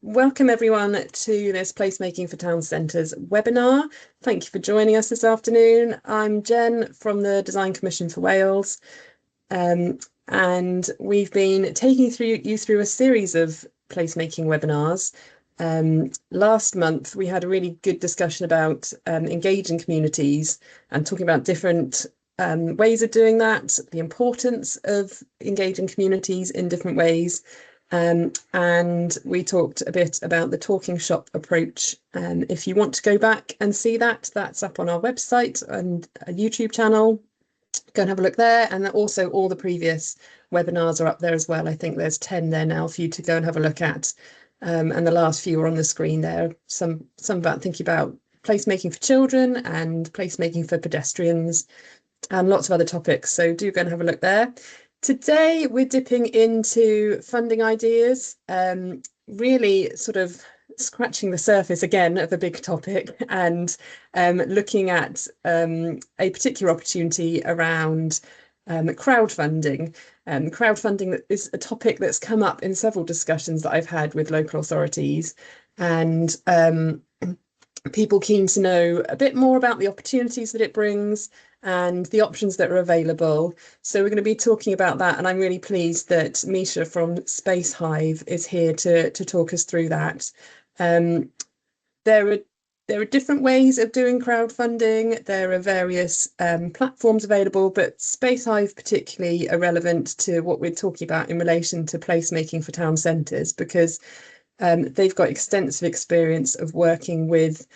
Welcome everyone to this Placemaking for Town Centres webinar. Thank you for joining us this afternoon. I'm Jen from the Design Commission for Wales, and we've been taking you through a series of placemaking webinars. Last month we had a really good discussion about engaging communities and talking about different ways of doing that, the importance of engaging communities in different ways. And we talked a bit about the talking shop approach. If you want to go back and see that, that's up on our website and a YouTube channel. Go and have a look there. And also all the previous webinars are up there as well. I think there's 10 there now for you to go and have a look at. And the last few are on the screen there. Some about thinking about placemaking for children and placemaking for pedestrians and lots of other topics. So do go and have a look there. Today, we're dipping into funding ideas, really sort of scratching the surface again of a big topic and looking at a particular opportunity around crowdfunding. Crowdfunding is a topic that's come up in several discussions that I've had with local authorities, and people keen to know a bit more about the opportunities that it brings and the options that are available. So we're going to be talking about that, and I'm really pleased that Misha from Spacehive is here to talk us through that. There are different ways of doing crowdfunding. There are various platforms available, but Spacehive particularly are relevant to what we're talking about in relation to placemaking for town centres, because they've got extensive experience of working with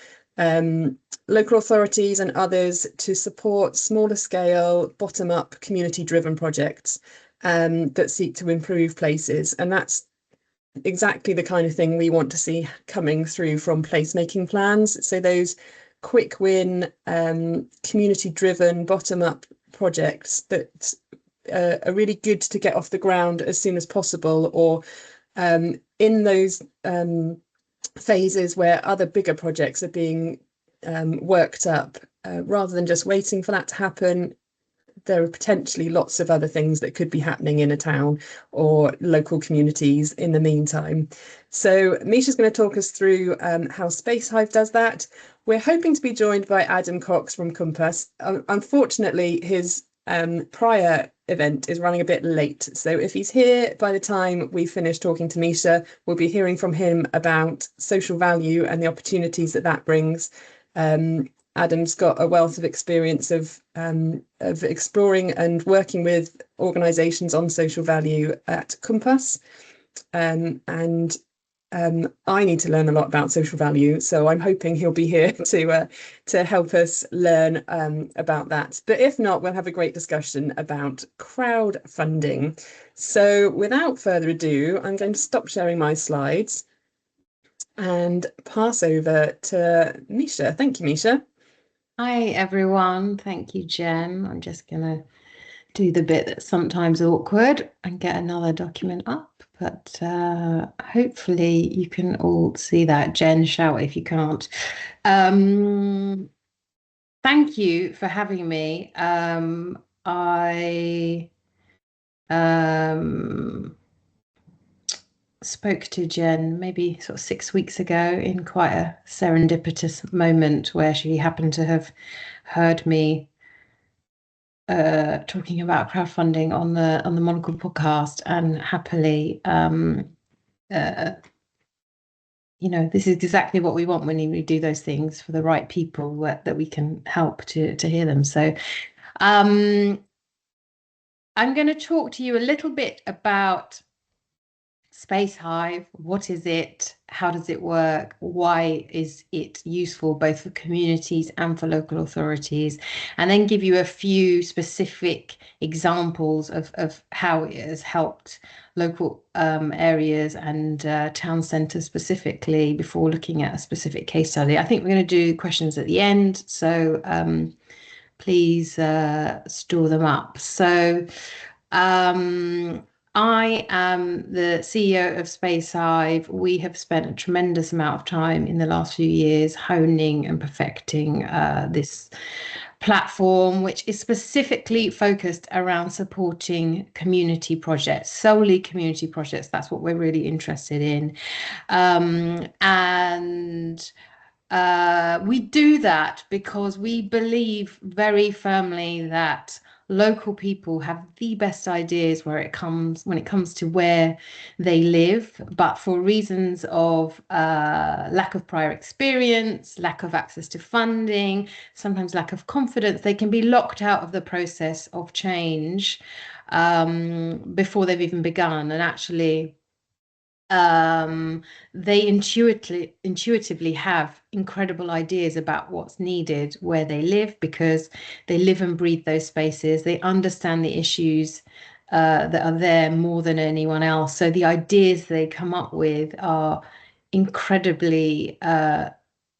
local authorities and others to support smaller scale, bottom up, community driven projects that seek to improve places. And that's exactly the kind of thing we want to see coming through from placemaking plans. So those quick win, community driven, bottom up projects that are really good to get off the ground as soon as possible, or in those phases where other bigger projects are being worked up, rather than just waiting for that to happen. There are potentially lots of other things that could be happening in a town or local communities in the meantime. So Misha's going to talk us through how Spacehive does that. We're hoping to be joined by Adam Cox from Cwmpas. Unfortunately, his prior event is running a bit late, so if he's here by the time we finish talking to Misha, we'll be hearing from him about social value and the opportunities that that brings. Adam's got a wealth of experience of exploring and working with organisations on social value at Cwmpas, and I need to learn a lot about social value, so I'm hoping he'll be here to help us learn about that. But if not, we'll have a great discussion about crowdfunding. So without further ado, I'm going to stop sharing my slides and pass over to Misha. Thank you, Misha. Hi, everyone. Thank you, Jen. I'm just going to do the bit that's sometimes awkward and get another document up. But hopefully you can all see that. Jen, shout if you can't. Thank you for having me. I spoke to Jen maybe sort of 6 weeks ago in quite a serendipitous moment where she happened to have heard me talking about crowdfunding on the Monocle podcast, and happily, this is exactly what we want when we do those things for the right people, that we can help to hear them. So I'm going to talk to you a little bit about Spacehive. What is it? How does it work? Why is it useful both for communities and for local authorities? And then give you a few specific examples of how it has helped local areas and town centres specifically, before looking at a specific case study. I think we're going to do questions at the end, so please store them up. So I am the CEO of Spacehive. We have spent a tremendous amount of time in the last few years honing and perfecting this platform, which is specifically focused around supporting community projects, solely community projects. That's what we're really interested in. And we do that because we believe very firmly that local people have the best ideas when it comes to where they live, but for reasons of lack of prior experience, lack of access to funding, sometimes lack of confidence, they can be locked out of the process of change before they've even begun. And actually, they intuitively have incredible ideas about what's needed where they live, because they live and breathe those spaces. They understand the issues that are there more than anyone else. So the ideas they come up with are incredibly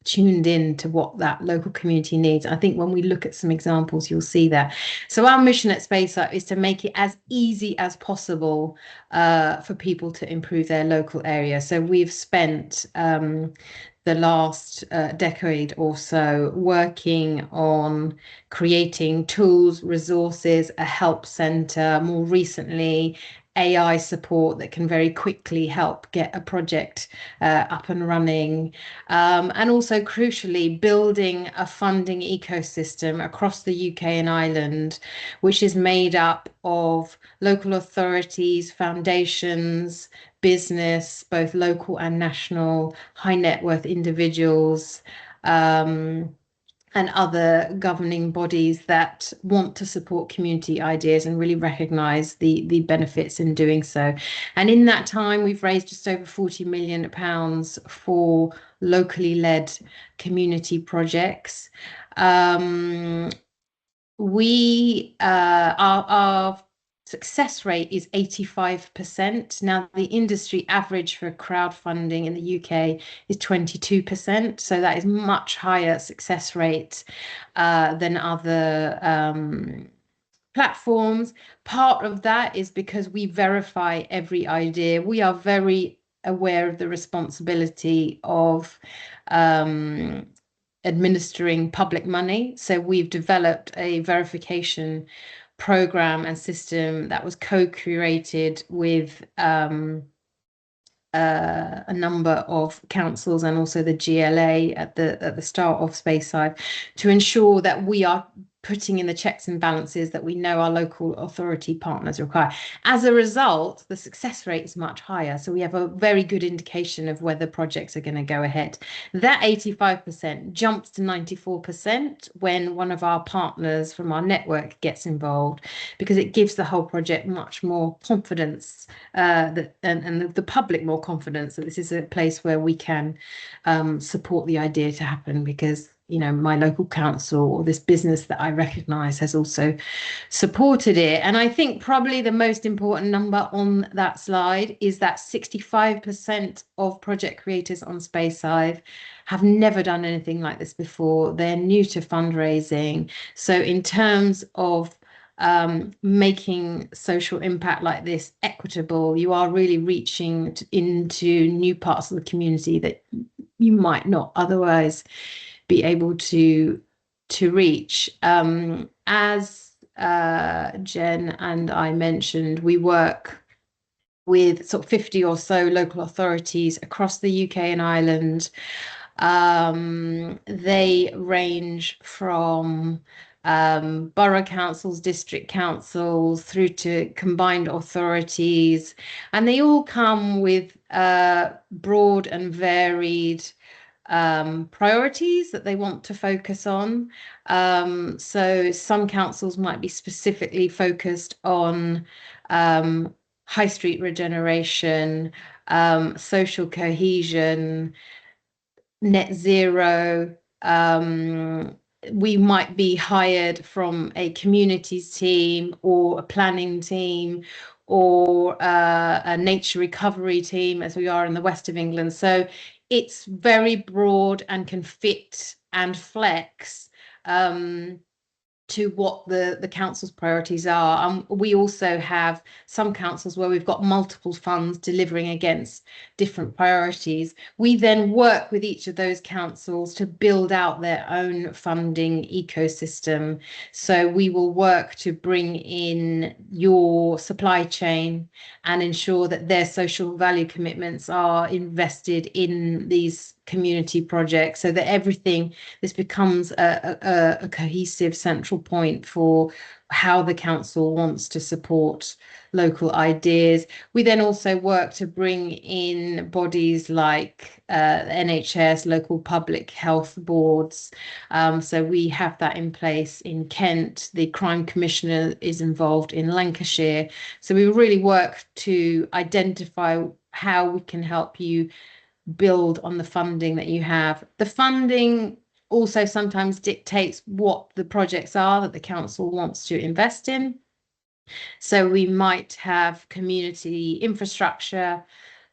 tuned in to what that local community needs. I think when we look at some examples, you'll see that. So our mission at Spacehive is to make it as easy as possible for people to improve their local area. So we've spent the last decade or so working on creating tools, resources, a help center, more recently AI support that can very quickly help get a project up and running. And also, crucially, building a funding ecosystem across the UK and Ireland, which is made up of local authorities, foundations, business, both local and national, high net worth individuals, and other governing bodies that want to support community ideas and really recognise the benefits in doing so. And in that time, we've raised just over £40 million for locally led community projects. Our success rate is 85%. Now, the industry average for crowdfunding in the UK is 22%. So that is much higher success rate than other platforms. Part of that is because we verify every idea. We are very aware of the responsibility of administering public money. So we've developed a verification program and system that was co-created with a number of councils and also the GLA at the start of Spacehive, to ensure that we are putting in the checks and balances that we know our local authority partners require. As a result, the success rate is much higher. So we have a very good indication of whether projects are going to go ahead. That 85% jumps to 94% when one of our partners from our network gets involved, because it gives the whole project much more confidence and the public more confidence that this is a place where we can support the idea to happen, because my local council or this business that I recognise has also supported it. And I think probably the most important number on that slide is that 65% of project creators on Spacehive have never done anything like this before. They're new to fundraising. So in terms of making social impact like this equitable, you are really reaching into new parts of the community that you might not otherwise be able to reach. As Jen and I mentioned, we work with sort of 50 or so local authorities across the UK and Ireland. They range from borough councils, district councils, through to combined authorities, and they all come with broad and varied priorities that they want to focus on. So some councils might be specifically focused on high street regeneration, social cohesion, net zero. We might be hired from a communities team or a planning team or a nature recovery team, as we are in the west of England. So it's very broad and can fit and flex to to what the council's priorities are. We also have some councils where we've got multiple funds delivering against different priorities. We then work with each of those councils to build out their own funding ecosystem. So we will work to bring in your supply chain and ensure that their social value commitments are invested in these community projects, so that this becomes a cohesive central point for how the council wants to support local ideas. We then also work to bring in bodies like NHS, local public health boards. So we have that in place in Kent. The Crime Commissioner is involved in Lancashire. So we really work to identify how we can help you build on the funding that you have. The funding also sometimes dictates what the projects are that the council wants to invest in. So we might have community infrastructure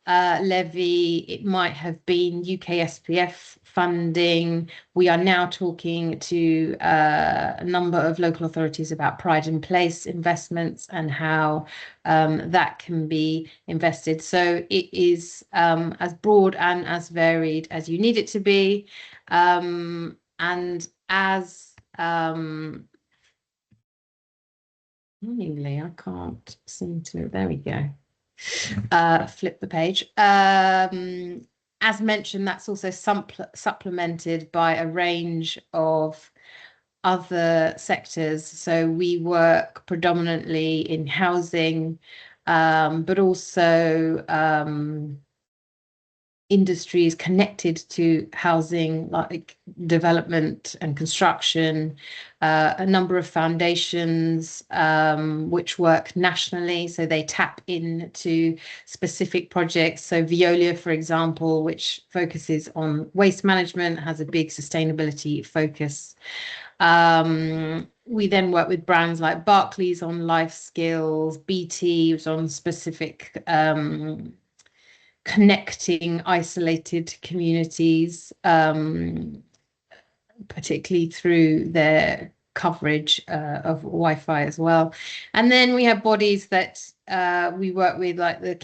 levy, it might have been UK SPF funding. We are now talking to a number of local authorities about pride in place investments and how that can be invested. So it is as broad and as varied as you need it to be. And as anyway, I can't seem to, there we go. Flip the page. As mentioned, that's also supplemented by a range of other sectors. So we work predominantly in housing, but also industries connected to housing, like development and construction, a number of foundations which work nationally, so they tap into specific projects. So Veolia, for example, which focuses on waste management, has a big sustainability focus. We then work with brands like Barclays on life skills, BT was on specific connecting isolated communities, particularly through their coverage of Wi-Fi as well. And then we have bodies that we work with, like the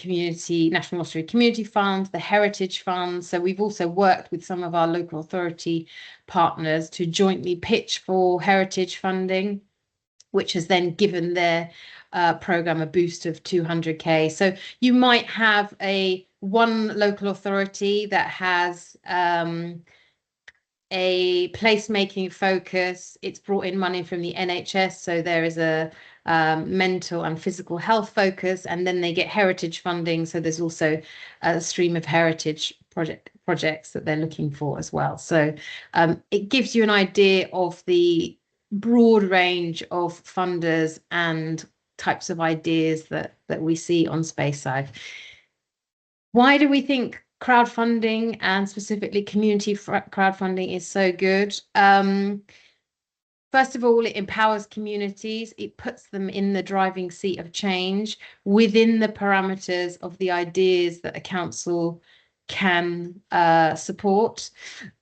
National Lottery Community Fund, the Heritage Fund. So we've also worked with some of our local authority partners to jointly pitch for heritage funding, which has then given their program a boost of 200k. So you might have one local authority that has a placemaking focus. It's brought in money from the NHS, so there is a mental and physical health focus, and then they get heritage funding, so there's also a stream of heritage projects that they're looking for as well. So it gives you an idea of the broad range of funders and types of ideas that we see on Spacehive. Why do we think crowdfunding, and specifically community crowdfunding, is so good? First of all, it empowers communities. It puts them in the driving seat of change within the parameters of the ideas that a council can support.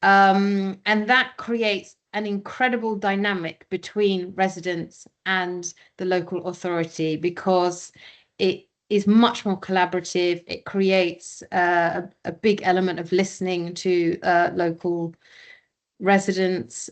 And that creates an incredible dynamic between residents and the local authority, because it is much more collaborative. It creates a big element of listening to local residents.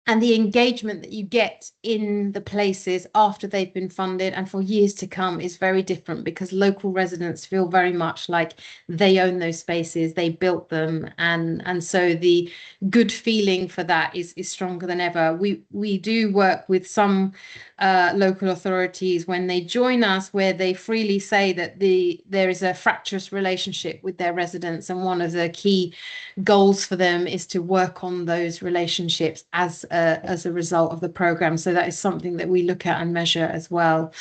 And the engagement that you get in the places after they've been funded and for years to come is very different, because local residents feel very much like they own those spaces, they built them, and so the good feeling for that is stronger than ever. We do work with some local authorities when they join us, where they freely say that there is a fractious relationship with their residents, and one of the key goals for them is to work on those relationships as a result of the program. So that is something that we look at and measure as well.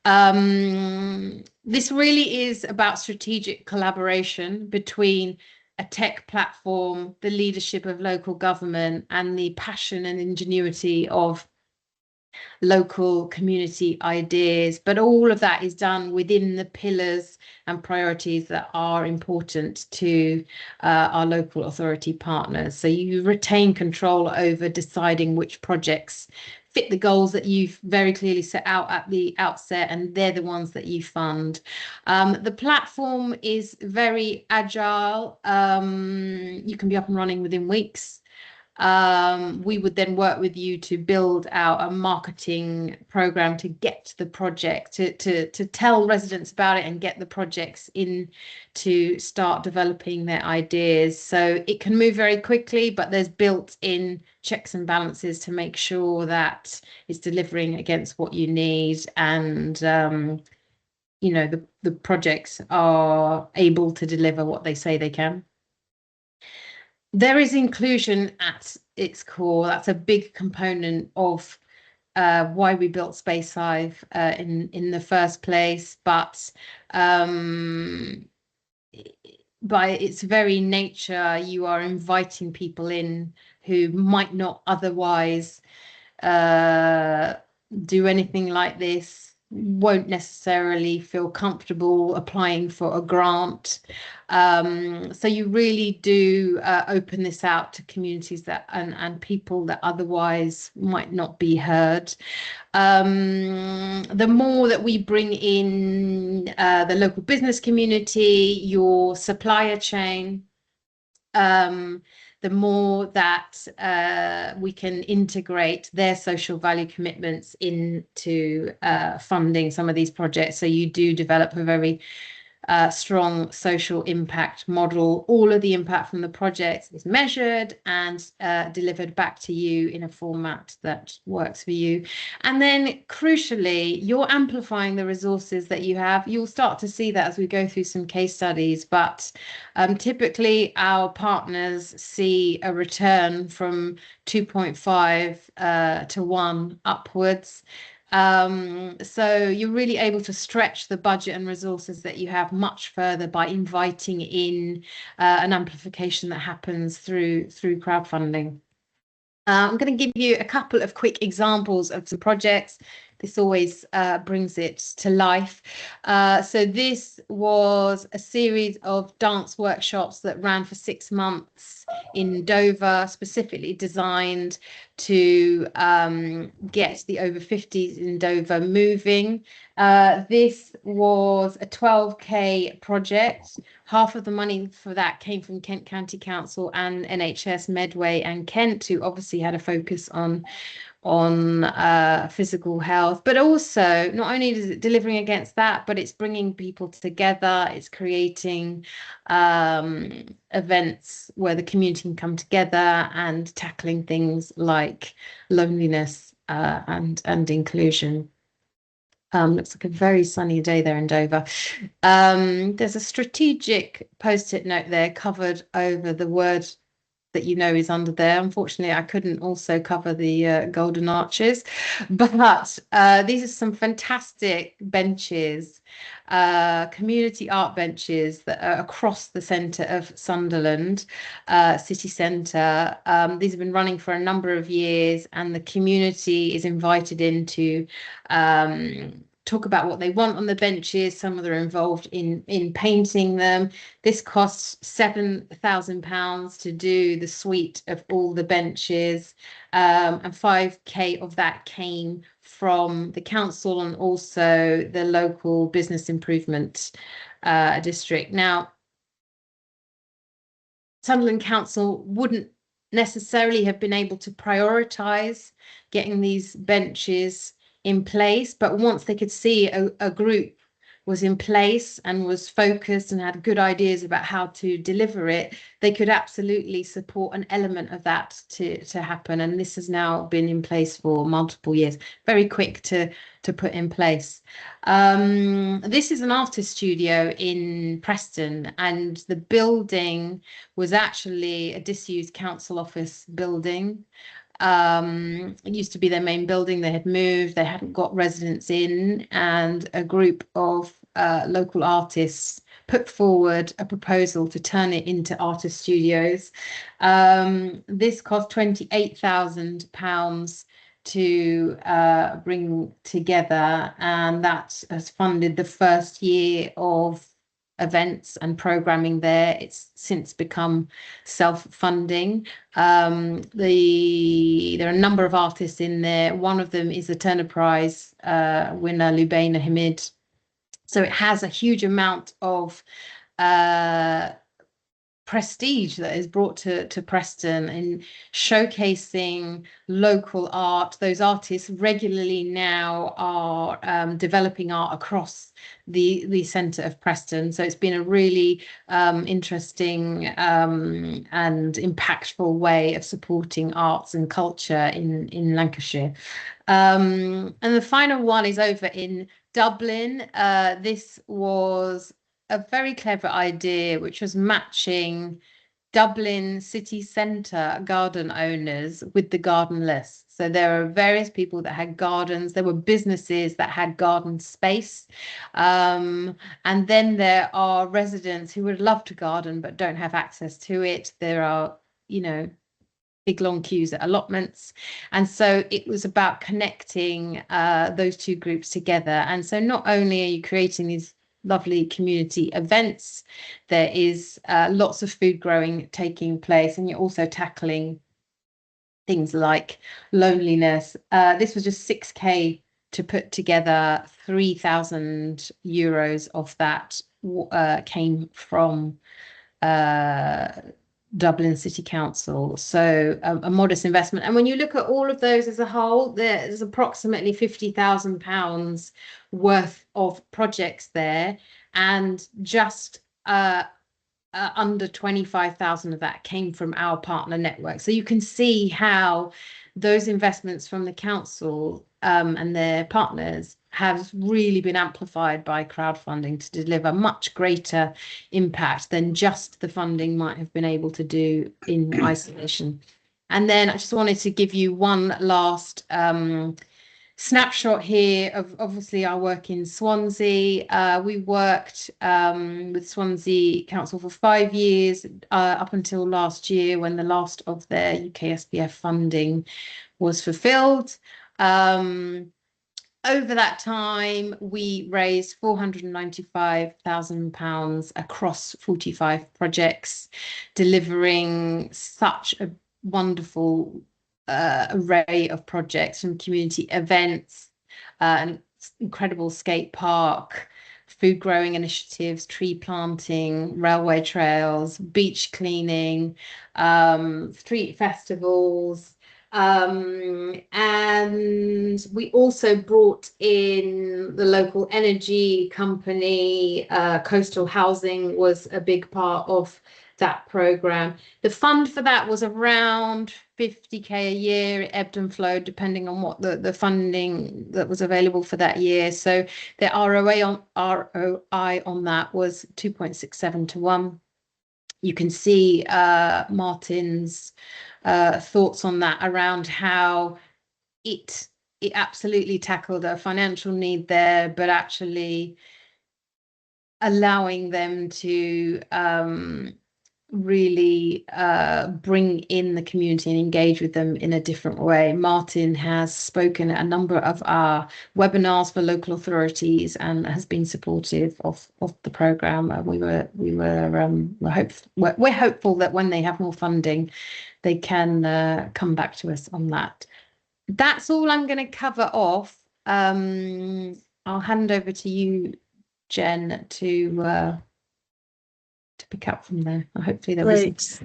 This really is about strategic collaboration between a tech platform, the leadership of local government, and the passion and ingenuity of local community ideas, but all of that is done within the pillars and priorities that are important to our local authority partners. So you retain control over deciding which projects fit the goals that you've very clearly set out at the outset, and they're the ones that you fund. The platform is very agile. You can be up and running within weeks. We would then work with you to build out a marketing program to get the project, to tell residents about it and get the projects in to start developing their ideas. So it can move very quickly, but there's built-in checks and balances to make sure that it's delivering against what you need, and you know, the projects are able to deliver what they say they can. There is inclusion at its core. That's a big component of why we built Spacehive in the first place. But by its very nature, you are inviting people in who might not otherwise do anything like this, won't necessarily feel comfortable applying for a grant. So you really do open this out to communities that and people that otherwise might not be heard. The more that we bring in the local business community, your supplier chain, the more that we can integrate their social value commitments into funding some of these projects. So you do develop a very strong social impact model. All of the impact from the project is measured and delivered back to you in a format that works for you. And then crucially, you're amplifying the resources that you have. You'll start to see that as we go through some case studies, but typically our partners see a return from 2.5 to 1 upwards. So you're really able to stretch the budget and resources that you have much further by inviting in an amplification that happens through crowdfunding. I'm going to give you a couple of quick examples of some projects. This always brings it to life. So this was a series of dance workshops that ran for 6 months in Dover, specifically designed to get the over 50s in Dover moving. This was a 12K project. Half of the money for that came from Kent County Council and NHS Medway and Kent, who obviously had a focus on physical health, but also not only is it delivering against that, but it's bringing people together. It's creating events where the community can come together and tackling things like loneliness and inclusion. Looks like a very sunny day there in Dover. There's a strategic post-it note there covered over the word that you know is under there. Unfortunately, I couldn't also cover the golden arches, but these are some fantastic benches, community art benches that are across the centre of Sunderland city centre. These have been running for a number of years, and the community is invited in to talk about what they want on the benches. Some of them are involved in painting them. This costs £7,000 to do the suite of all the benches, and 5k of that came from the council and also the local business improvement district. Now, Sunderland Council wouldn't necessarily have been able to prioritise getting these benches in place, but once they could see a group was in place and was focused and had good ideas about how to deliver it, they could absolutely support an element of that to happen. And this has now been in place for multiple years, very quick to put in place. This is an artist studio in Preston, and the building was actually a disused council office building. It used to be their main building. They had moved, they hadn't got residents in, and a group of local artists put forward a proposal to turn it into artist studios. This cost £28,000 to bring together, and that has funded the first year of events and programming there. It's since become self-funding. There are a number of artists in there. One of them is the Turner Prize winner, Lubaina Hamid. So it has a huge amount of prestige that is brought to Preston in showcasing local art. Those artists regularly now are developing art across the centre of Preston. So it's been a really interesting and impactful way of supporting arts and culture in Lancashire. And the final one is over in Dublin. This was a very clever idea, which was matching Dublin city centre garden owners with the garden list. So there are various people that had gardens. There were businesses that had garden space. And then there are residents who would love to garden but don't have access to it. There are, big long queues at allotments. And so it was about connecting those two groups together. And so not only are you creating these lovely community events, there is lots of food growing taking place, and you're also tackling things like loneliness. This was just 6k to put together. 3,000 euros of that came from Dublin City Council, so a modest investment. And when you look at all of those as a whole, there's approximately £50,000 worth of projects there, and just under 25,000 of that came from our partner network. So you can see how those investments from the council and their partners have really been amplified by crowdfunding to deliver much greater impact than just the funding might have been able to do in isolation. And then I just wanted to give you one last snapshot here of obviously our work in Swansea. We worked with Swansea Council for 5 years up until last year, when the last of their UK SPF funding was fulfilled. Over that time, we raised £495,000 across 45 projects, delivering such a wonderful array of projects, from community events, an incredible skate park, food growing initiatives, tree planting, railway trails, beach cleaning, street festivals. And we also brought in the local energy company. Coastal housing was a big part of that program. The fund for that was around 50k a year. It ebbed and flowed depending on what the funding that was available for that year. So the ROI on that was 2.67 to 1. You can see Martin's thoughts on that, around how it absolutely tackled a financial need there, but actually allowing them to really bring in the community and engage with them in a different way. Martin has spoken at a number of our webinars for local authorities and has been supportive of the programme. We're hopeful that when they have more funding, they can come back to us on that. That's all I'm going to cover off. I'll hand over to you, Jen, to pick up from there. Hopefully there Great.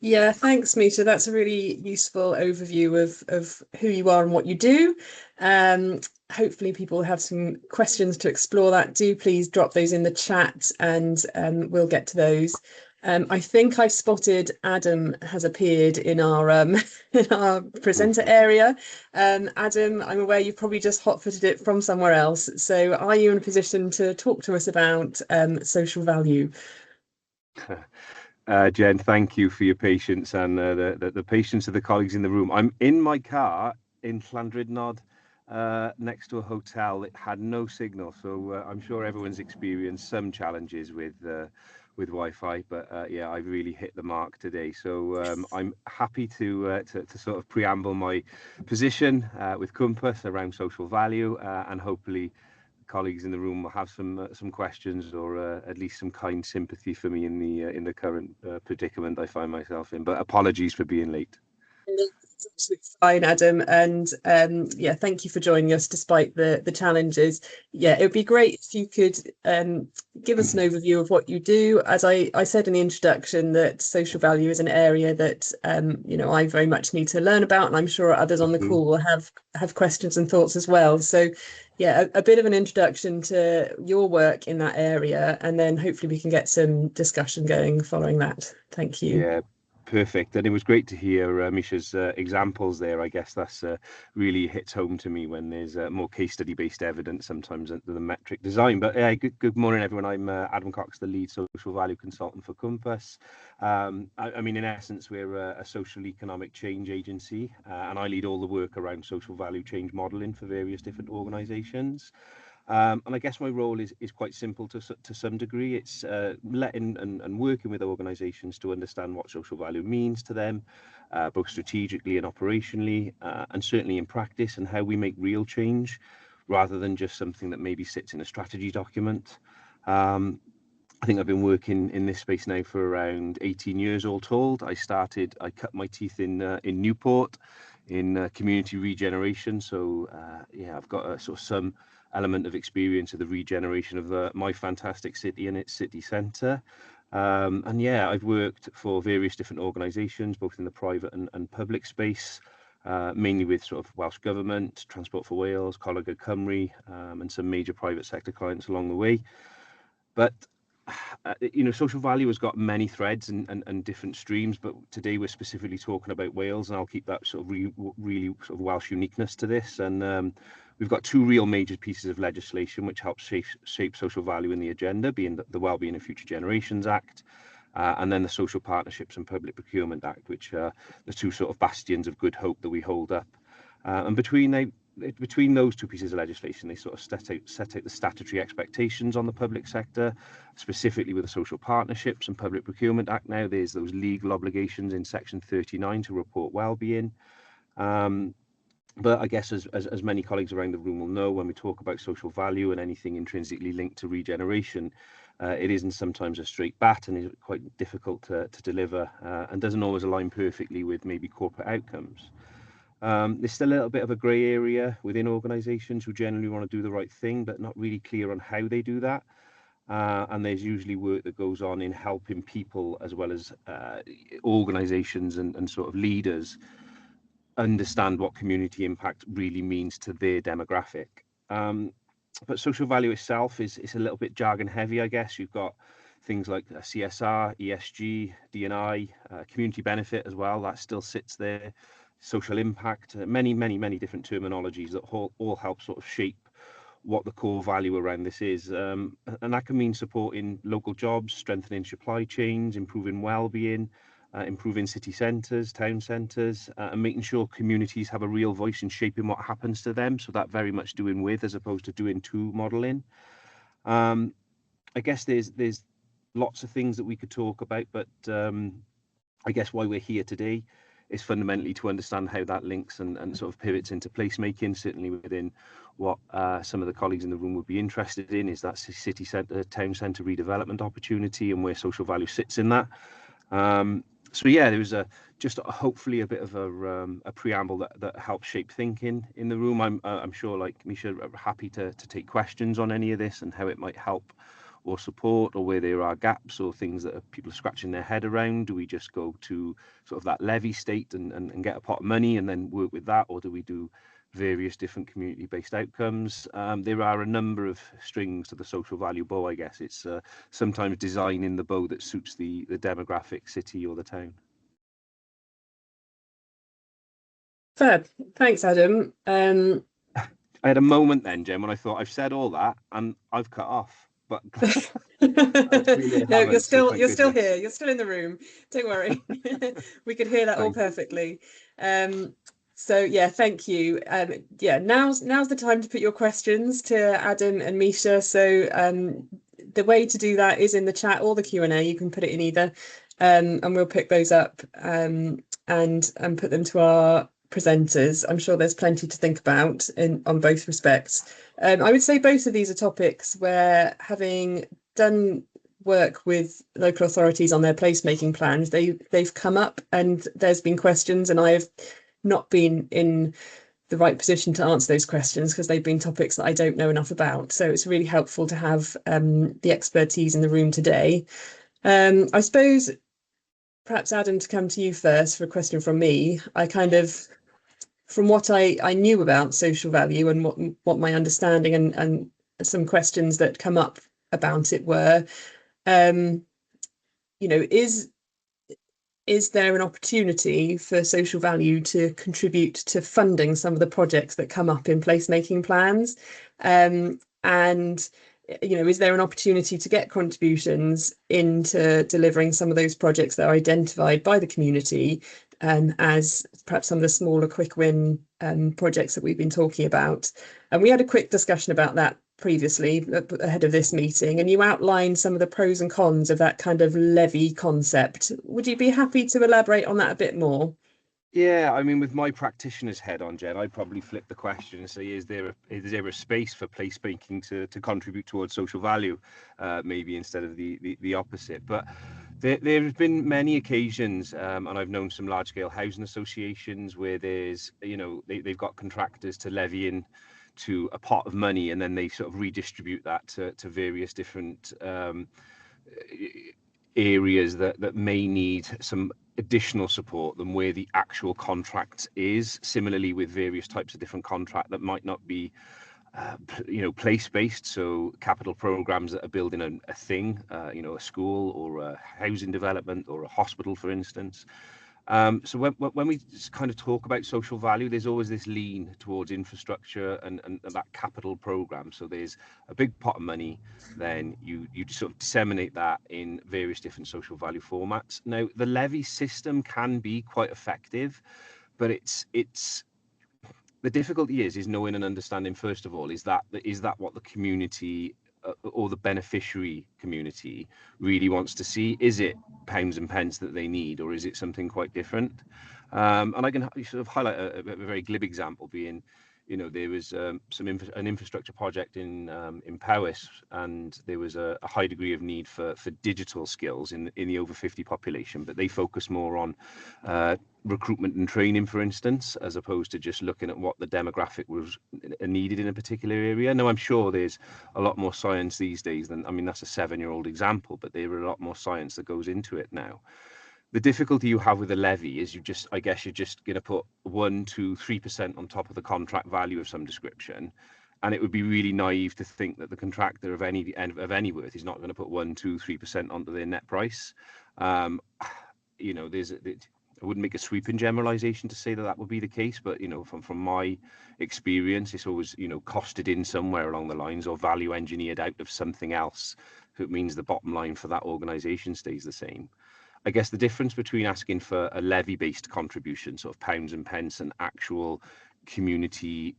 Yeah, thanks, Misha. That's a really useful overview of who you are and what you do. Hopefully people have some questions to explore that. Do please drop those in the chat, and we'll get to those. I think I spotted Adam has appeared in our in our presenter area. Adam, I'm aware you've probably just hot-footed it from somewhere else. So are you in a position to talk to us about social value? Jen, thank you for your patience and the patience of the colleagues in the room. I'm in my car in Llandrindod, next to a hotel. It had no signal, so I'm sure everyone's experienced some challenges with with Wi-Fi, but yeah, I've really hit the mark today. So I'm happy to sort of preamble my position with Cwmpas around social value, and hopefully colleagues in the room will have some questions, or at least some kind sympathy for me in the current predicament I find myself in. But apologies for being late. It's absolutely fine, Adam, and yeah, thank you for joining us despite the challenges. Yeah, it would be great if you could give us an overview of what you do. As I said in the introduction, that social value is an area that you know, I very much need to learn about, and I'm sure others on the call will have questions and thoughts as well. So yeah, a bit of an introduction to your work in that area, and then hopefully we can get some discussion going following that. Thank you. Yeah. Perfect. And it was great to hear Misha's examples there. I guess that's really hits home to me when there's more case study based evidence sometimes than the metric design. But yeah, good morning, everyone. I'm Adam Cox, the lead social value consultant for Cwmpas. I mean, in essence, we're a social economic change agency, and I lead all the work around social value change modelling for various different organisations. And I guess my role is quite simple to some degree. It's letting and working with organisations to understand what social value means to them, both strategically and operationally, and certainly in practice, and how we make real change rather than just something that maybe sits in a strategy document. I think I've been working in this space now for around 18 years all told. I cut my teeth in Newport in community regeneration. So yeah, I've got a sort of some element of experience of the regeneration of my fantastic city and its city centre. And yeah, I've worked for various different organisations, both in the private and public space, mainly with sort of Welsh Government, Transport for Wales, Coleg y Cymru, and some major private sector clients along the way. But you know, social value has got many threads and different streams, but today we're specifically talking about Wales, and I'll keep that sort of really sort of Welsh uniqueness to this. And we've got two real major pieces of legislation which help shape social value in the agenda, being the Wellbeing of Future Generations Act, and then the Social Partnerships and Public Procurement Act, which are the two sort of bastions of good hope that we hold up. And between those two pieces of legislation, they sort of set out the statutory expectations on the public sector, specifically with the Social Partnerships and Public Procurement Act. Now there's those legal obligations in section 39 to report well-being. But I guess as many colleagues around the room will know, when we talk about social value and anything intrinsically linked to regeneration, it isn't sometimes a straight bat and is quite difficult to deliver, and doesn't always align perfectly with maybe corporate outcomes. There's still a little bit of a grey area within organisations who generally want to do the right thing, but not really clear on how they do that. And there's usually work that goes on in helping people as well as organisations and sort of leaders understand what community impact really means to their demographic. But social value itself is a little bit jargon heavy, I guess. You've got things like CSR, ESG, D&I, community benefit as well, that still sits there. Social impact, many different terminologies that all help sort of shape what the core value around this is. And that can mean supporting local jobs, strengthening supply chains, improving well-being, improving city centres, town centres, and making sure communities have a real voice in shaping what happens to them. So that very much doing with as opposed to doing to modelling. I guess there's lots of things that we could talk about, but I guess why we're here today is fundamentally to understand how that links and sort of pivots into placemaking, certainly within what some of the colleagues in the room would be interested in, is that city centre, town centre redevelopment opportunity and where social value sits in that. So yeah, there was just hopefully a bit of a preamble that helps shape thinking in the room. I'm sure, like Misha, happy to take questions on any of this and how it might help or support, or where there are gaps or things that people are scratching their head around. Do we just go to sort of that levy state and get a pot of money and then work with that, or do we do various different community-based outcomes? There are a number of strings to the social value bow, I guess. It's sometimes designing the bow that suits the demographic, city or the town. Fab. Thanks, Adam. I had a moment then, Jem, when I thought I've said all that and I've cut off. But no, you're still here. You're still in the room. Don't worry. We could hear that all perfectly. So yeah, thank you. Yeah, now's the time to put your questions to Adam and Misha. So the way to do that is in the chat or the Q&A. You can put it in either, and we'll pick those up and put them to our presenters. I'm sure there's plenty to think about on both respects. I would say both of these are topics where, having done work with local authorities on their placemaking plans, they've come up and there's been questions, and I have not been in the right position to answer those questions because they've been topics that I don't know enough about. So it's really helpful to have the expertise in the room today. I suppose perhaps, Adam, to come to you first for a question from me. I kind of, from what I knew about social value and what my understanding and some questions that come up about it were, you know, is there an opportunity for social value to contribute to funding some of the projects that come up in placemaking plans? And, you know, is there an opportunity to get contributions into delivering some of those projects that are identified by the community as perhaps some of the smaller quick win projects that we've been talking about? And we had a quick discussion about that previously ahead of this meeting, and you outlined some of the pros and cons of that kind of levy concept. Would you be happy to elaborate on that a bit more? Yeah, I mean, with my practitioner's head on, Jen, I'd probably flip the question and say, is there a space for placemaking to contribute towards social value, maybe instead of the opposite? But there have been many occasions, and I've known some large-scale housing associations where there's, you know, they've got contractors to levy in to a pot of money, and then they sort of redistribute that to various different areas that may need some additional support than where the actual contract is. Similarly, with various types of different contract that might not be you know, place-based, so capital programs that are building a thing, you know, a school or a housing development or a hospital, for instance. So when we kind of talk about social value, there's always this lean towards infrastructure and that capital program. So there's a big pot of money, then you sort of disseminate that in various different social value formats. Now, the levy system can be quite effective, but it's the difficulty is knowing and understanding, first of all, is that what the community or the beneficiary community really wants to see? Is it pounds and pence that they need, or is it something quite different? And I can sort of highlight a very glib example being, you know, there was an infrastructure project in Powys, and there was a high degree of need for digital skills in the over 50 population, but they focus more on recruitment and training, for instance, as opposed to just looking at what the demographic was needed in a particular area. Now, I'm sure there's a lot more science these days than, I mean, that's a 7-year-old example, but there are a lot more science that goes into it now. The difficulty you have with a levy is I guess you're just going to put 1%, 2%, 3% on top of the contract value of some description, and it would be really naive to think that the contractor of any worth is not going to put 1%, 2%, 3% onto their net price. You know, I wouldn't make a sweeping generalization to say that would be the case, but, you know, from my experience, it's always, you know, costed in somewhere along the lines or value engineered out of something else. So it means the bottom line for that organization stays the same. I guess the difference between asking for a levy-based contribution, sort of pounds and pence, and actual community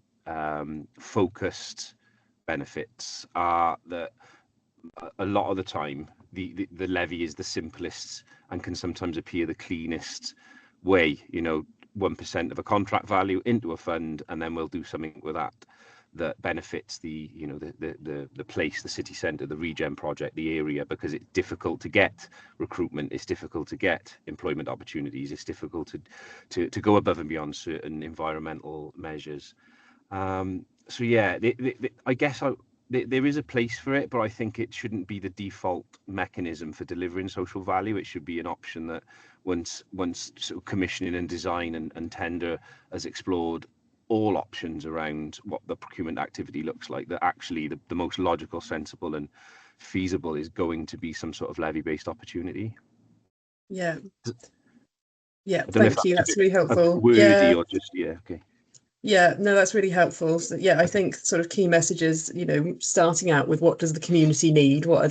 focused benefits are that a lot of the time the levy is the simplest and can sometimes appear the cleanest way. You know, 1% of a contract value into a fund, and then we'll do something with that benefits the, you know, the place, the city centre, the regen project, the area, because it's difficult to get recruitment, it's difficult to get employment opportunities, it's difficult to go above and beyond certain environmental measures. So yeah, I guess there is a place for it, but I think it shouldn't be the default mechanism for delivering social value. It should be an option that once sort of commissioning and design and tender has explored all options around what the procurement activity looks like, that actually the most logical, sensible and feasible is going to be some sort of levy-based opportunity. Yeah, thank you, that's really helpful. Wordy or just, yeah, okay. Yeah, no, that's really helpful. So yeah, I think sort of key messages, you know, starting out with what does the community need, what is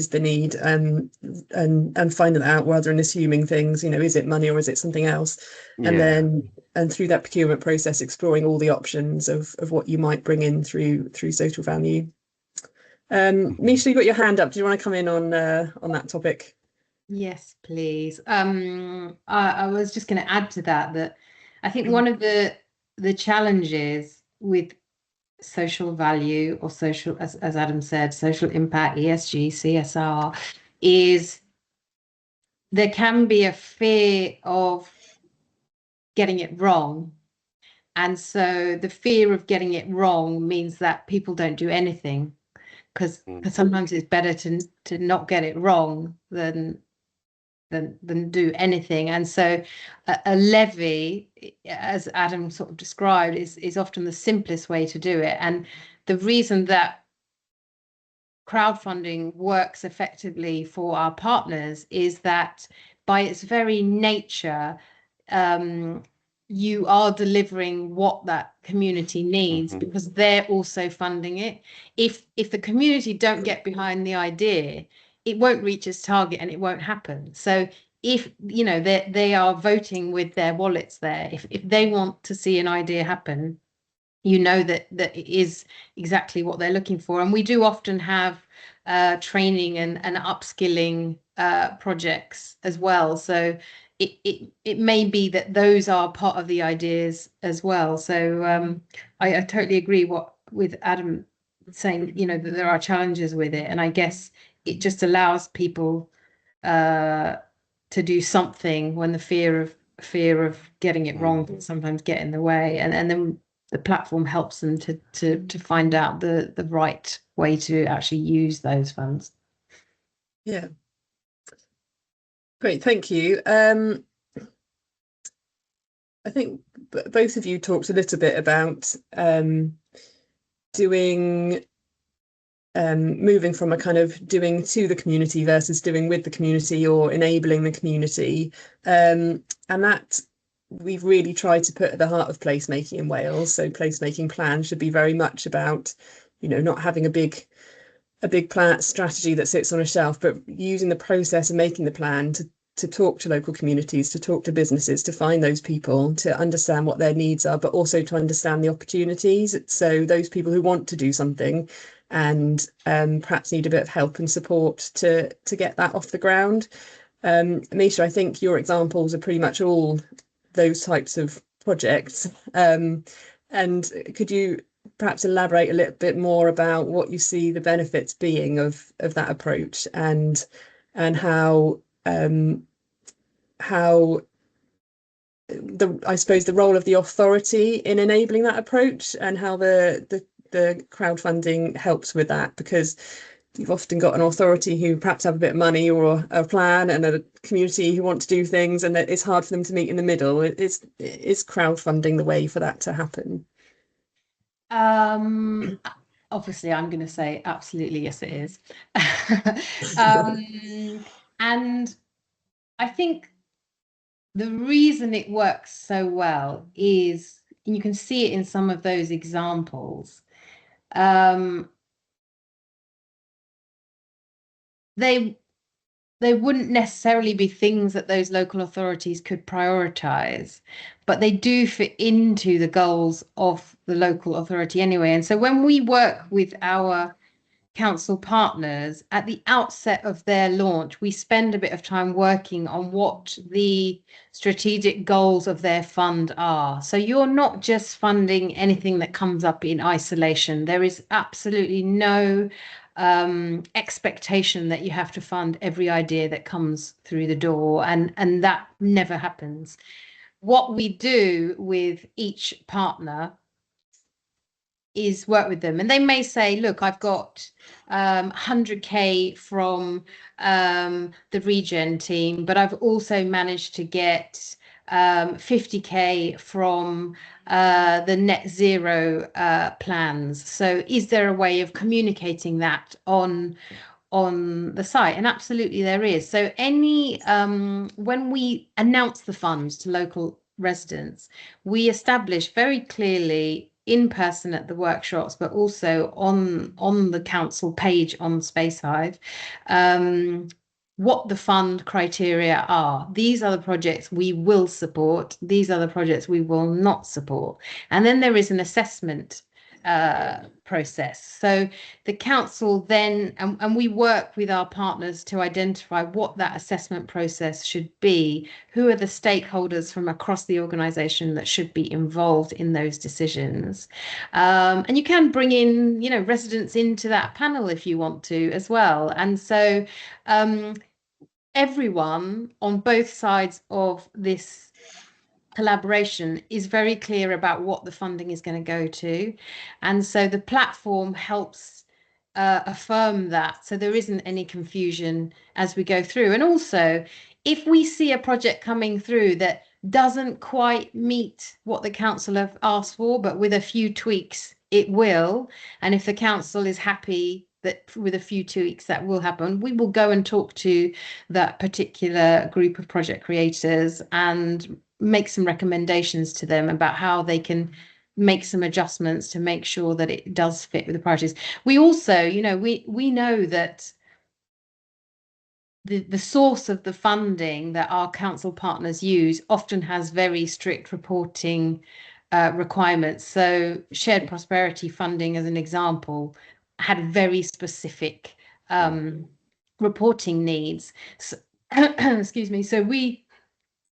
the need, and finding that out rather than assuming things, you know, is it money or is it something else? And then through that procurement process, exploring all the options of what you might bring in through social value. Misha, you got your hand up. Do you want to come in on that topic? Yes, please. I was just going to add to that I think one of the challenges with social value or social, as Adam said, social impact, ESG, CSR, is there can be a fear of getting it wrong. And so the fear of getting it wrong means that people don't do anything, because sometimes it's better to not get it wrong than do anything. And so a levy, as Adam sort of described, is often the simplest way to do it. And the reason that crowdfunding works effectively for our partners is that by its very nature, you are delivering what that community needs, because they're also funding it. If the community don't get behind the idea, it won't reach its target and it won't happen. So if they are voting with their wallets there, if they want to see an idea happen, that it is exactly what they're looking for. And we do often have training and upskilling projects as well. So it may be that those are part of the ideas as well. So I totally agree with Adam saying, that there are challenges with it. And I guess it just allows people to do something when the fear of getting it wrong can sometimes get in the way. And then the platform helps them to find out the right way to actually use those funds. Yeah. Great, thank you. I think both of you talked a little bit about moving from a kind of doing to the community versus doing with the community or enabling the community. And that we've really tried to put at the heart of placemaking in Wales. So placemaking plan should be very much about, not having a big plan strategy that sits on a shelf, but using the process of making the plan to talk to local communities, to talk to businesses, to find those people, to understand what their needs are, but also to understand the opportunities. So those people who want to do something and perhaps need a bit of help and support to get that off the ground. Misha, I think your examples are pretty much all those types of projects. And could you perhaps elaborate a little bit more about what you see the benefits being of that approach, and how I suppose the role of the authority in enabling that approach, and how the crowdfunding helps with that, because you've often got an authority who perhaps have a bit of money or a plan, and a community who want to do things, and it's hard for them to meet in the middle. Is crowdfunding the way for that to happen? Obviously, I'm going to say absolutely yes, it is. And I think the reason it works so well is, and you can see it in some of those examples, they wouldn't necessarily be things that those local authorities could prioritize, but they do fit into the goals of the local authority anyway. And so when we work with our council partners at the outset of their launch, we spend a bit of time working on what the strategic goals of their fund are. So you're not just funding anything that comes up in isolation. There is absolutely no expectation that you have to fund every idea that comes through the door, and that never happens. What we do with each partner is work with them, and they may say, look, I've got 100k from the regen team, but I've also managed to get 50k from the net zero plans. So is there a way of communicating that on the site? And absolutely there is. So when we announce the funds to local residents, we establish very clearly in person at the workshops, but also on the council page on Spacehive, what the fund criteria are. These are the projects we will support. These are the projects we will not support. And then there is an assessment process. So the council then, and we work with our partners to identify what that assessment process should be, who are the stakeholders from across the organisation that should be involved in those decisions. And you can bring in, residents into that panel if you want to as well. And so everyone on both sides of this collaboration is very clear about what the funding is going to go to. And so the platform helps affirm that, so there isn't any confusion as we go through. And also, if we see a project coming through that doesn't quite meet what the council have asked for, but with a few tweaks, it will. And if the council is happy that with a few tweaks that will happen, we will go and talk to that particular group of project creators and make some recommendations to them about how they can make some adjustments to make sure that it does fit with the priorities. We also, we know that the source of the funding that our council partners use often has very strict reporting requirements. So shared prosperity funding, as an example, had very specific reporting needs. So, excuse me. So we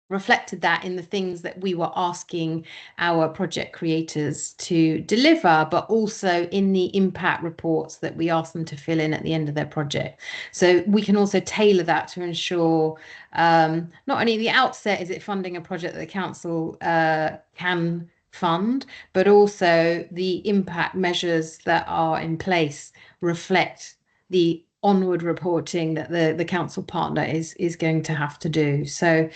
reflected that in the things that we were asking our project creators to deliver, but also in the impact reports that we asked them to fill in at the end of their project. So we can also tailor that to ensure not only at the outset is it funding a project that the council can fund, but also the impact measures that are in place reflect the onward reporting that the council partner is going to have to do. So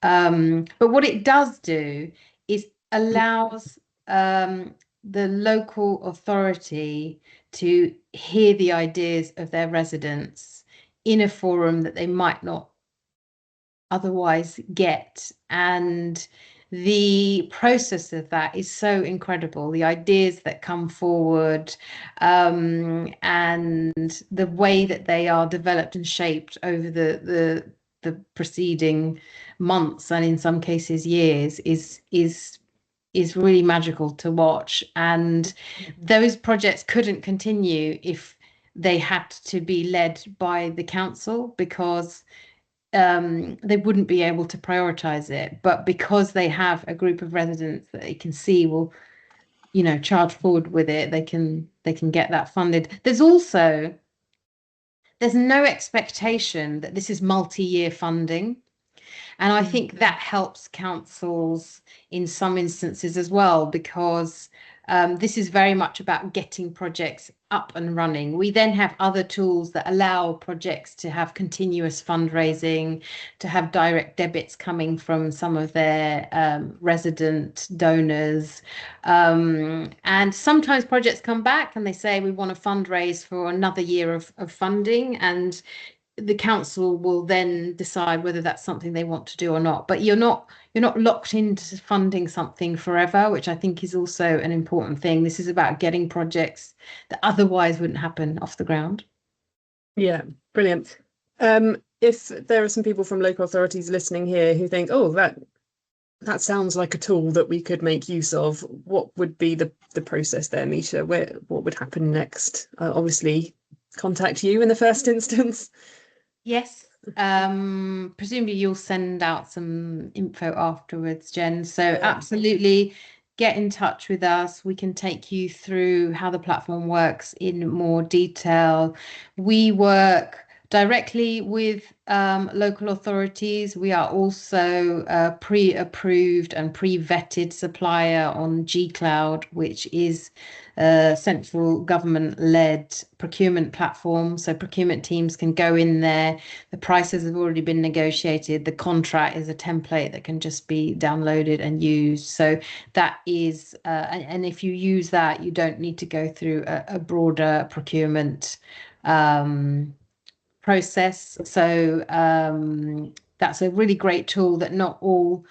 but what it does do is allows the local authority to hear the ideas of their residents in a forum that they might not otherwise get. And the process of that is so incredible. The ideas that come forward and the way that they are developed and shaped over the preceding months, and in some cases years, is really magical to watch. And those projects couldn't continue if they had to be led by the council, because they wouldn't be able to prioritize it. But because they have a group of residents that they can see will charge forward with it, they can get that funded. There's no expectation that this is multi-year funding. And I think that helps councils in some instances as well, because this is very much about getting projects up and running. We then have other tools that allow projects to have continuous fundraising, to have direct debits coming from some of their resident donors. And sometimes projects come back and they say, we want to fundraise for another year of funding. And the council will then decide whether that's something they want to do or not. But you're not locked into funding something forever, which I think is also an important thing. This is about getting projects that otherwise wouldn't happen off the ground. Yeah, brilliant. If there are some people from local authorities listening here who think, oh, that sounds like a tool that we could make use of, what would be the process there, Misha? What would happen next? Obviously, contact you in the first instance. Yes, presumably you'll send out some info afterwards, Jen. So absolutely get in touch with us. We can take you through how the platform works in more detail. We work directly with local authorities. We are also a pre-approved and pre-vetted supplier on G-Cloud, which is a central government-led procurement platform. So procurement teams can go in there. The prices have already been negotiated. The contract is a template that can just be downloaded and used. So that is, and if you use that, you don't need to go through a broader procurement process. So that's a really great tool that not all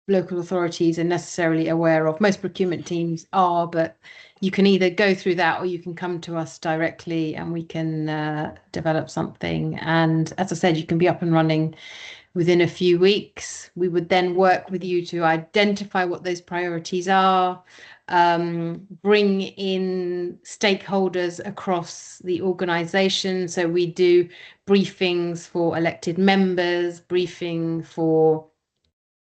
local authorities are necessarily aware of. Most procurement teams are, but you can either go through that or you can come to us directly and we can develop something. And as I said, you can be up and running within a few weeks. We would then work with you to identify what those priorities are, bring in stakeholders across the organisation. So we do briefings for elected members, briefing for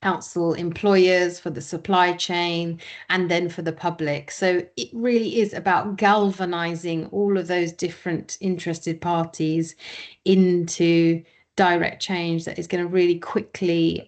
council employers, for the supply chain, and then for the public. So it really is about galvanizing all of those different interested parties into direct change that is going to really quickly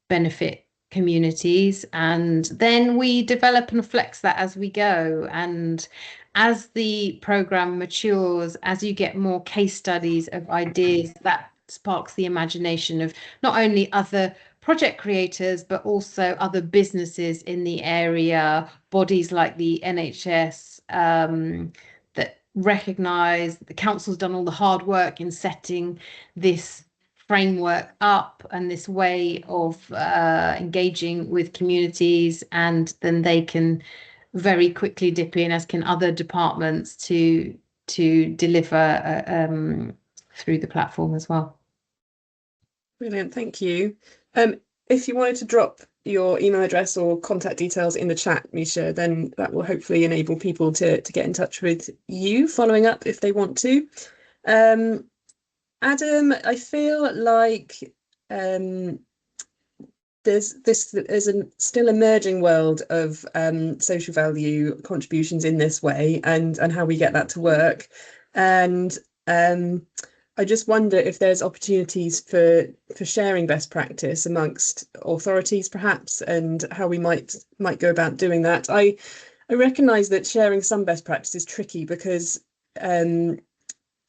benefit communities. And then we develop and flex that as we go. And as the program matures, as you get more case studies of ideas, that sparks the imagination of not only other project creators, but also other businesses in the area, bodies like the NHS, that recognise the council's done all the hard work in setting this framework up and this way of engaging with communities, and then they can very quickly dip in, as can other departments, to deliver through the platform as well. Brilliant, thank you. If you wanted to drop your email address or contact details in the chat, Misha, then that will hopefully enable people to get in touch with you, following up if they want to. Adam, I feel like there's a still emerging world of social value contributions in this way, and how we get that to work. And I just wonder if there's opportunities for sharing best practice amongst authorities, perhaps, and how we might go about doing that. I recognise that sharing some best practice is tricky because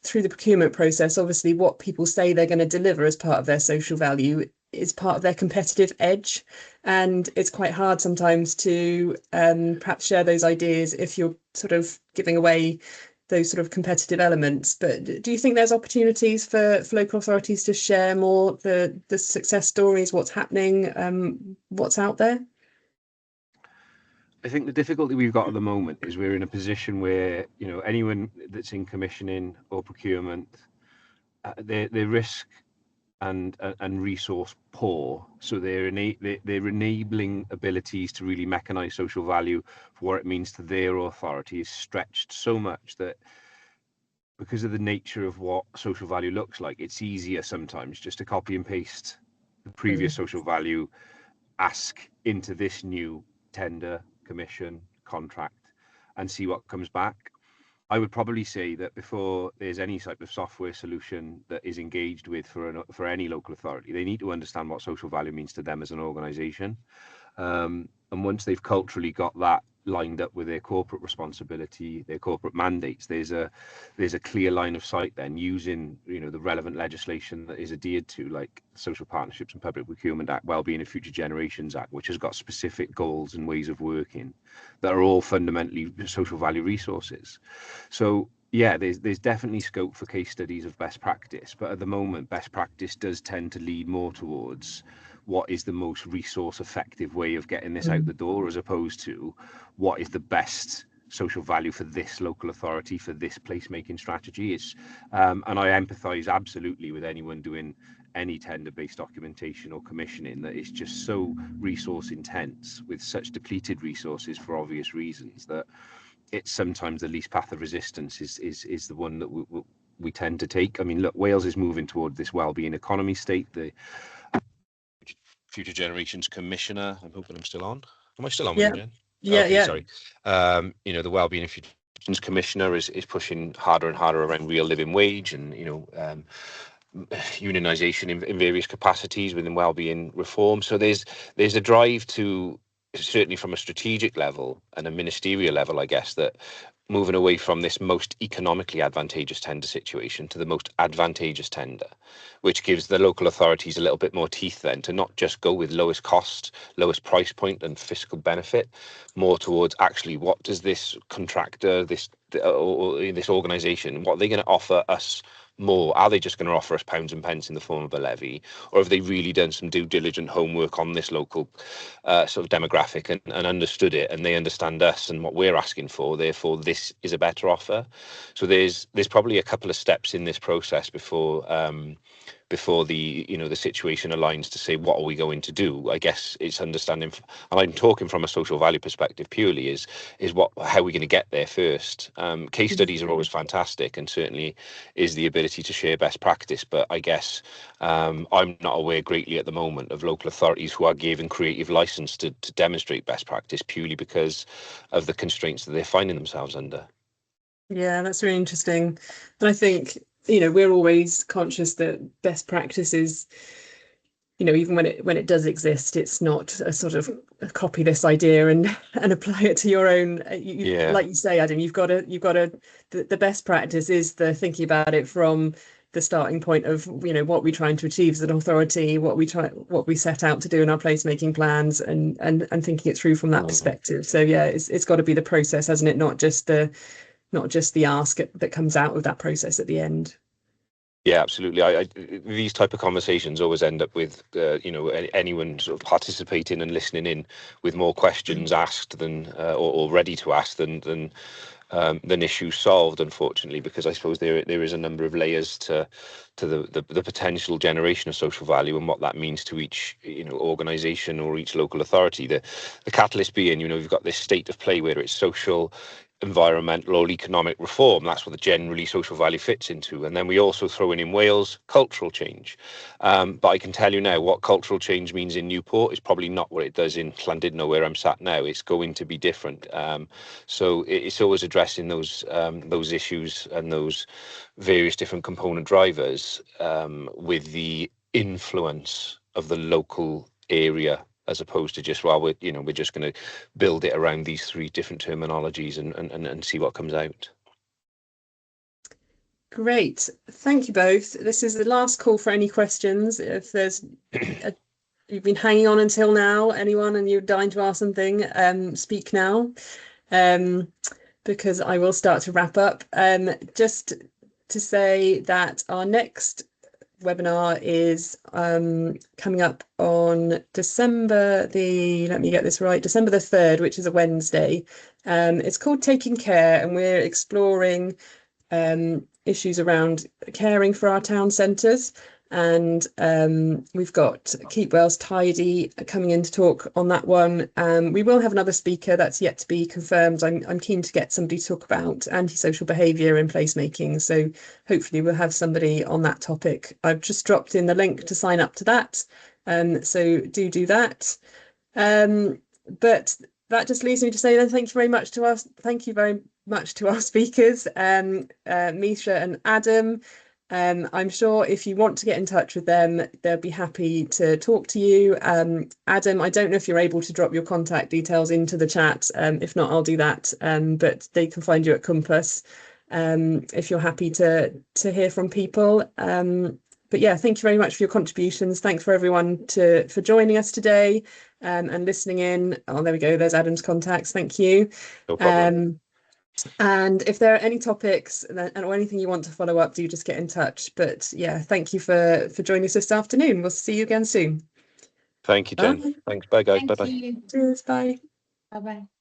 through the procurement process, obviously what people say they're going to deliver as part of their social value is part of their competitive edge, and it's quite hard sometimes to perhaps share those ideas if you're sort of giving away those sort of competitive elements. But do you think there's opportunities for local authorities to share more the success stories, what's happening, what's out there? I think the difficulty we've got at the moment is we're in a position where, you know, anyone that's in commissioning or procurement, they're risk and resource poor, so they're enabling abilities to really mechanize social value for what it means to their authority is stretched so much that, because of the nature of what social value looks like, it's easier sometimes just to copy and paste the previous social value ask into this new tender, commission, contract, and see what comes back. I would probably say that before there's any type of software solution that is engaged with for any local authority, they need to understand what social value means to them as an organisation. And once they've culturally got that lined up with their corporate responsibility, their corporate mandates, there's a clear line of sight then, using, you know, the relevant legislation that is adhered to, like Social Partnerships and Public Procurement Act, Wellbeing of Future Generations Act, which has got specific goals and ways of working that are all fundamentally social value resources. So yeah, there's definitely scope for case studies of best practice, but at the moment best practice does tend to lead more towards what is the most resource effective way of getting this out the door, as opposed to what is the best social value for this local authority, for this placemaking strategy. It's and I empathise absolutely with anyone doing any tender-based documentation or commissioning, that it's just so resource intense with such depleted resources for obvious reasons, that it's sometimes the least path of resistance is the one that we tend to take. I mean, look, Wales is moving toward this wellbeing economy state. The Future Generations Commissioner, I'm hoping I'm still on. Am I still on with you, Jen? Yeah, okay, yeah. Sorry. You know, the Wellbeing and Future Generations Commissioner is pushing harder and harder around real living wage and, you know, unionisation in various capacities within wellbeing reform. So there's a drive to, certainly from a strategic level and a ministerial level, I guess, that moving away from this most economically advantageous tender situation to the most advantageous tender, which gives the local authorities a little bit more teeth then to not just go with lowest cost, lowest price point and fiscal benefit, more towards actually what does this contractor, this organisation, what are they going to offer us more? Are they just going to offer us pounds and pence in the form of a levy, or have they really done some due diligent homework on this local sort of demographic and understood it, and they understand us and what we're asking for, therefore this is a better offer? So there's probably a couple of steps in this process before before the situation aligns to say what are we going to do. I guess it's understanding, and I'm talking from a social value perspective purely, is how are we going to get there first. Case studies are always fantastic, and certainly is the ability to share best practice, but I guess I'm not aware greatly at the moment of local authorities who are given creative license to demonstrate best practice purely because of the constraints that they're finding themselves under. Yeah, that's really interesting. And I think, we're always conscious that best practice is, even when it does exist, it's not a sort of copy this idea and apply it to your own. Like you say, Adam, you've got to the best practice is the thinking about it from the starting point of what we're trying to achieve as an authority, what we set out to do in our placemaking plans, and thinking it through from that perspective. So yeah, it's got to be the process, hasn't it? Not just the ask that comes out of that process at the end. Yeah, absolutely. These type of conversations always end up with anyone sort of participating and listening in with more questions asked than or ready to ask than issues solved, unfortunately, because I suppose there is a number of layers to the potential generation of social value and what that means to each organisation or each local authority. The catalyst being, we've got this state of play where it's social, environmental or economic reform. That's what the generally social value fits into. And then we also throw in Wales cultural change. But I can tell you now what cultural change means in Newport is probably not what it does in Llandudno, where I'm sat now. It's going to be different. So it's always addressing those issues and those various different component drivers with the influence of the local area, as opposed to just, we're just going to build it around these three different terminologies and see what comes out. Great, thank you both. This is the last call for any questions. If there's you've been hanging on until now, anyone, and you're dying to ask something, speak now, because I will start to wrap up. Just to say that our next webinar is coming up on December the 3rd, which is a Wednesday. It's called Taking Care, and we're exploring issues around caring for our town centres. And we've got Keep Wales Tidy coming in to talk on that one. We will have another speaker that's yet to be confirmed. I'm keen to get somebody to talk about antisocial behaviour in placemaking. So hopefully we'll have somebody on that topic. I've just dropped in the link to sign up to that. So do that. But that just leaves me to say then thank you very much to our speakers, Misha and Adam. I'm sure if you want to get in touch with them, they'll be happy to talk to you. Adam, I don't know if you're able to drop your contact details into the chat. If not, I'll do that. But they can find you at Cwmpas if you're happy to hear from people. But yeah, thank you very much for your contributions. Thanks for everyone for joining us today and listening in. Oh, there we go. There's Adam's contacts. Thank you. No problem. And if there are any topics or anything you want to follow up, do just get in touch. But yeah, thank you for joining us this afternoon. We'll see you again soon. Thank you, Jen. Bye. Thanks. Bye, guys. Thank Bye-bye. you. Cheers. Bye. Bye-bye.